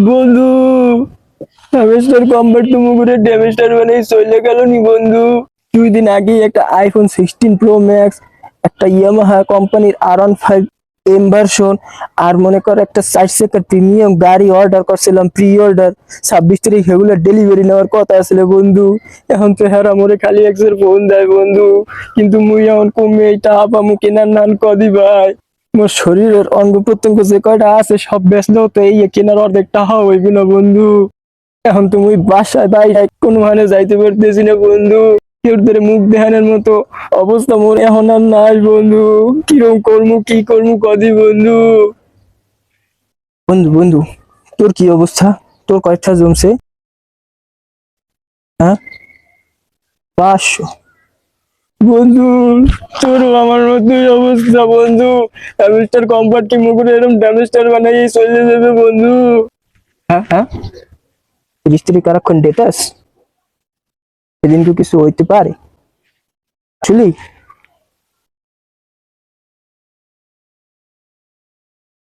বন্ধু, hamster কম্বার two মুগুরে ড্যামেস্টার বানাই চলে গেল নি বন্ধু। 2 দিন আগে একটা আইফোন 16 প্রো ম্যাক্স, একটা ইয়ামাহা কোম্পানির R15 এম ভার্সন, আর মনে কর একটা 4 চাকার প্রিমিয়াম গাড়ি অর্ডার করছিলাম, প্রি অর্ডার 26 তারিখ, সেগুলো ডেলিভারি নেওয়ার কথা আছিল বন্ধু। এখন তো হেরা মোরে খালি একজোর ফোন দেয় বন্ধু, কিন্তু মুই এখন কমে এইটা আপামু কেনার নান কদি ভাই। মোর শরীরের অঙ্গ প্রত্যঙ্গ যে কয়টা আছে সব বেচলেও তো এই কেনার অর্ধেক টাকা হইব না বন্ধু। এখন তো মুই বাসায় বাইরে কোনো মানে যাইতে পারতেছি না বন্ধু। কেউ ধরে মুখ দেখানোর মতো অবস্থা মোর এখন আর নাই বন্ধু। কিরম করমু কি করমু কদি বন্ধু। বন্ধু বন্ধু, তোর কি অবস্থা? তোর কয়টা জমছে? হ্যাঁ, 500? বন্ধু, তোর আমার মতোই অবস্থা বন্ধু। হ্যামস্টার কম্পার্ট কি মুখে এরকম ড্যামেস্টার বানাই চলে যাবে বন্ধু। হ্যাঁ হ্যাঁ, স্ত্রী কারাক্ষণ ডেটাস, সেদিন তো কিছু হইতে পারে আসলেই।